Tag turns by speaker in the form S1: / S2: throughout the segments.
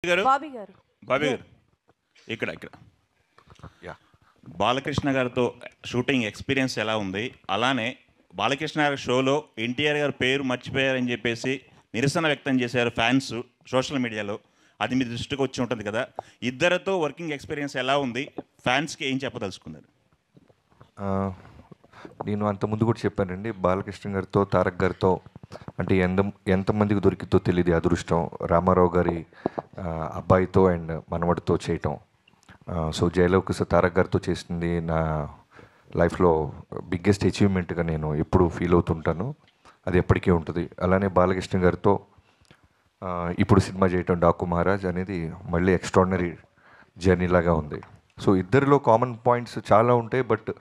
S1: గారు
S2: బాబీ గారు
S1: బాబీ గారు ఇక్కడ ఇక్కడ
S3: యా
S1: బాలకృష్ణ గారితో షూటింగ్ ఎక్స్పీరియన్స్ ఎలా ఉంది? అలానే బాలకృష్ణ గారి షోలో ఎన్టీఆర్ గారి పేరు మర్చిపోయారని చెప్పేసి నిరసన వ్యక్తం చేశారు ఫ్యాన్స్ సోషల్ మీడియాలో. అది మీ దృష్టికి వచ్చి ఉంటుంది కదా, ఇద్దరితో వర్కింగ్ ఎక్స్పీరియన్స్ ఎలా ఉంది? ఫ్యాన్స్కి ఏం చెప్పదలుచుకున్నారు?
S3: నేను అంతకుముందు కూడా చెప్పానండి, బాలకృష్ణ గారితో తారక్ గారితో అంటే ఎంతమందికి దొరికితో తెలియదు అదృష్టం. రామారావు గారి అబ్బాయితో అండ్ మనవడితో చేయటం. సో జయలవకుశ తారక్ గారితో చేసింది నా లైఫ్లో బిగ్గెస్ట్ అచీవ్మెంట్గా నేను ఎప్పుడు ఫీల్ అవుతుంటాను. అది ఎప్పటికీ ఉంటుంది. అలానే బాలకృష్ణ గారితో ఇప్పుడు సినిమా చేయటం డాకు మహారాజ్ అనేది మళ్ళీ ఎక్స్ట్రాడినరీ జర్నీ లాగా ఉంది. సో ఇద్దరిలో కామన్ పాయింట్స్ చాలా ఉంటాయి. బట్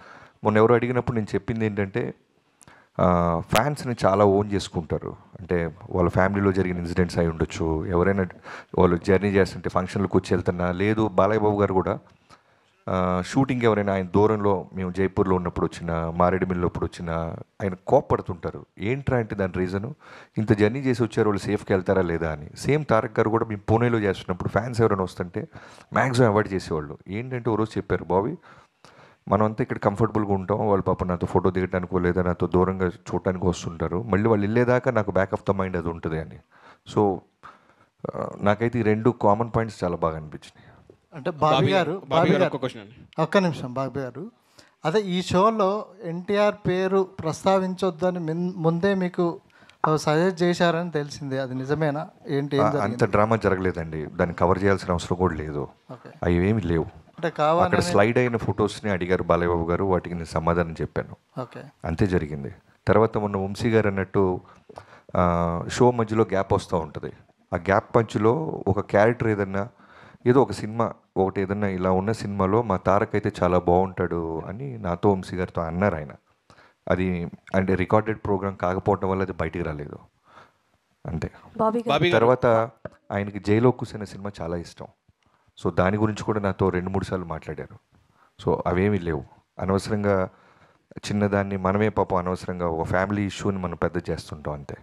S3: మొన్న ఎవరు అడిగినప్పుడు నేను చెప్పింది ఏంటంటే, ఫ్యాన్స్ని చాలా ఓన్ చేసుకుంటారు. అంటే వాళ్ళ ఫ్యామిలీలో జరిగిన ఇన్సిడెంట్స్ అయి ఉండొచ్చు, ఎవరైనా వాళ్ళు జర్నీ చేస్తుంటే ఫంక్షన్లకు వచ్చి వెళ్తున్నా, లేదు బాలయ్య బాబు గారు కూడా షూటింగ్ ఎవరైనా ఆయన దూరంలో మేము జైపూర్లో ఉన్నప్పుడు వచ్చిన, మారేడుమిల్లి అప్పుడు వచ్చిన ఆయన కోప్పడుతుంటారు. ఏంట్రా అంటే దాని రీజను, ఇంత జర్నీ చేసి వచ్చారు వాళ్ళు సేఫ్కి వెళ్తారా లేదా అని. సేమ్ తారక్ గారు కూడా మేము పూణేలో చేస్తున్నప్పుడు ఫ్యాన్స్ ఎవరైనా వస్తుంటే మ్యాక్సిమం అవాయిడ్ చేసేవాళ్ళు. ఏంటంటే ఓ రోజు చెప్పారు, బాబీ మనం అంతా ఇక్కడ కంఫర్టబుల్గా ఉంటాం, వాళ్ళు పాప నాతో ఫోటో దిగడానికో లేదా నాతో దూరంగా చూడటానికి వస్తుంటారు, మళ్ళీ వాళ్ళు వెళ్ళేదాకా నాకు బ్యాక్ ఆఫ్ ద మైండ్ అది ఉంటుంది అని. సో నాకైతే ఈ రెండు కామన్ పాయింట్స్ చాలా బాగా అనిపించినాయి.
S4: అంటే బాబీ గారు ఒక్క నిమిషం బాబీ గారు, అదే ఈ షోలో ఎన్టీఆర్ పేరు ప్రస్తావించొద్దని ముందే మీకు సజెస్ట్ చేశారని తెలిసింది, అది నిజమేనా? ఏంటి
S3: అంత డ్రామా జరగలేదండి, దాన్ని కవర్ చేయాల్సిన అవసరం కూడా లేదు. అవి ఏమి లేవు.
S4: అంటే
S3: అక్కడ స్లైడ్ అయిన ఫొటోస్ని అడిగారు బాలయ్య బాబు గారు, వాటికి నేను సమాధానం చెప్పాను. అంతే జరిగింది. తర్వాత మొన్న వంశీ గారు అన్నట్టు షో మధ్యలో గ్యాప్ వస్తూ ఉంటుంది. ఆ గ్యాప్ మధ్యలో ఒక క్యారెక్టర్ ఏదో ఒక సినిమా ఒకటి ఏదన్నా ఇలా ఉన్న సినిమాలో మా తారక్ అయితే చాలా బాగుంటాడు అని నాతో వంశీ గారితో అన్నారు ఆయన. అది అంటే రికార్డెడ్ ప్రోగ్రామ్ కాకపోవడం వల్ల అది బయటికి రాలేదు అంతే. తర్వాత ఆయనకి జైలవకుశ అనే సినిమా చాలా ఇష్టం. సో దాని గురించి కూడా నాతో 2-3 సార్లు మాట్లాడారు. సో అవేమీ లేవు. అనవసరంగా చిన్నదాన్ని మనమే పాపం అనవసరంగా ఒక ఫ్యామిలీ ఇష్యూని మనం పెద్ద చేస్తుంటాం అంతే.